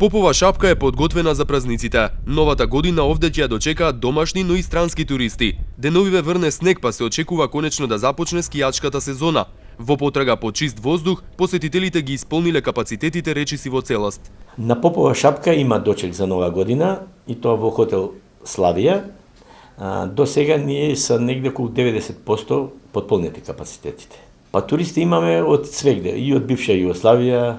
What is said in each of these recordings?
Попова шапка е подготвена за празниците. Новата година овде ќе ја дочекаат домашни, но и странски туристи. Деновиве врне снег, па се очекува конечно да започне скијачката сезона. Во потрага по чист воздух, посетителите ги исполниле капацитетите речиси во целост. На Попова шапка има дочек за нова година и тоа во хотел Славија. До сега ние са негде околу 90% потполнети капацитетите. Па туристи имаме од свегде, и од бивша Југославија,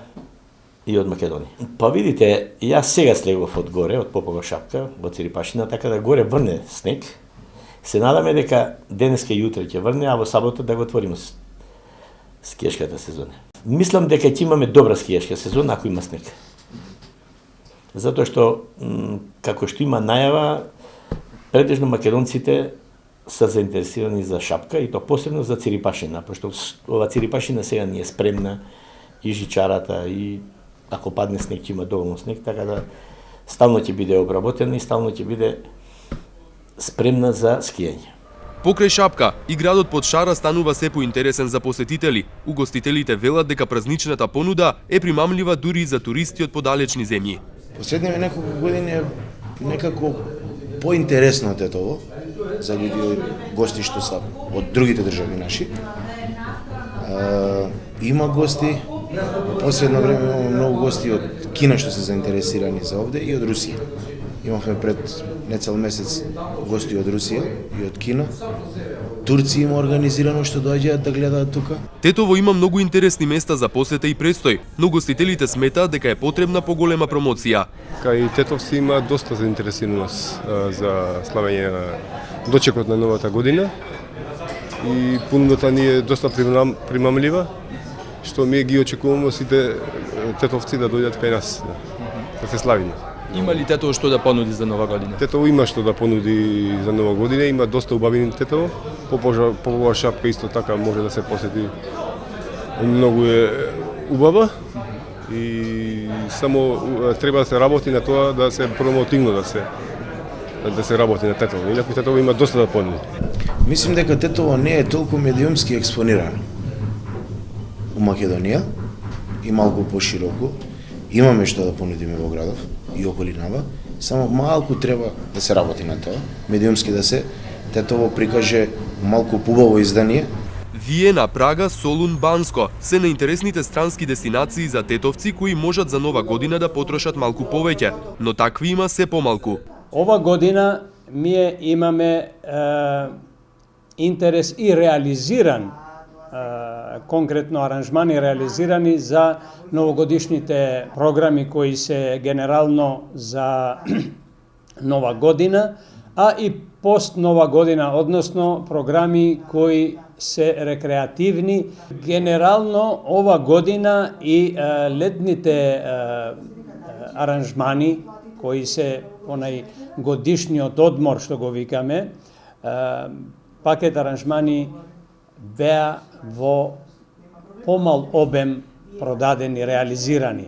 и од Македонија. Па видите, јас сега слегов од горе, од Попова шапка, во Цирипашина, така да горе врне снег. Се надаме дека денеска и утре ќе врне, а во сабота да го отвориме скијашката сезона. Мислам дека ќе имаме добра скијашка сезона ако има снег. Затоа што, како што има најава, претежно македонците са заинтересирани за шапка и тоа посебно за Цирипашина, пошто ова Цирипашина сега не е спремна и жичарата и ако падне снег ќе има доволно снег, така да стално ќе биде обработена и стално ќе биде спремна за скијање. Покрај шапка, и градот под шара станува се поинтересен за посетители. Угостителите велат дека празничната понуда е примамлива дури и за туристи од подалечни земји. Последниве неколку години е некако поинтересно од Тетово за луѓе гости што се од другите држави наши. Има гости, во последно време имаме многу гости од Кина што се заинтересирани за овде и од Русија. Имавме пред нецел месец гости од Русија и од Кина. Турци има организирано што доаѓаат да гледаат тука. Тетово има многу интересни места за посета и престој, но гостителите сметаат дека е потребна поголема промоција. Кај тетовци има доста заинтересираност за славење на дочекот на новата година и понудата ни е доста примамлива, што ние ги очекуваме сите тетовци да дојдат кај нас, да се славиме. Има ли Тетово што да понуди за нова година? Тетово има што да понуди за нова година, има доста убавини Тетово. Попова шапка исто така може да се посети. Многу е убава и само треба да се работи на тоа да се промотивно да се работи на Тетово. Инаку Тетово има доста да понуди. Мислим дека Тетово не е толку медиумски експонирано. У Македонија и малку пошироко имаме што да понудиме во градов и околинава, само малку треба да се работи на тоа, медиумски да се Тетово прикаже малку побаво издание. Виена, Прага, Солун, Банско се наинтересните странски дестинации за тетовци кои можат за нова година да потрошат малку повеќе, но такви има се помалку. Ова година ние имаме интерес и реализиран конкретно аранжмани реализирани за новогодишните програми кои се генерално за нова година, а и пост нова година, односно програми кои се рекреативни. Генерално ова година и летните аранжмани кои се онај годишниот одмор што го викаме, пакет аранжмани беа во помал обем продадени, реализирани.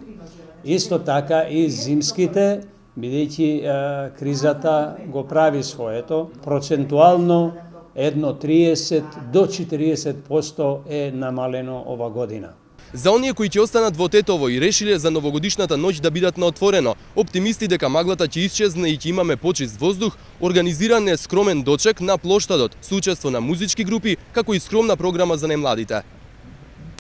Исто така и зимските, бидејќи кризата го прави своето, процентуално едно 30 до 40% е намалено ова година. За оние кои ќе останат во Тетово и решиле за новогодишната ноќ да бидат на отворено, оптимисти дека маглата ќе исчезне и ќе имаме почист воздух, организиран е скромен дочек на плоштадот со учество на музички групи, како и скромна програма за најмладите.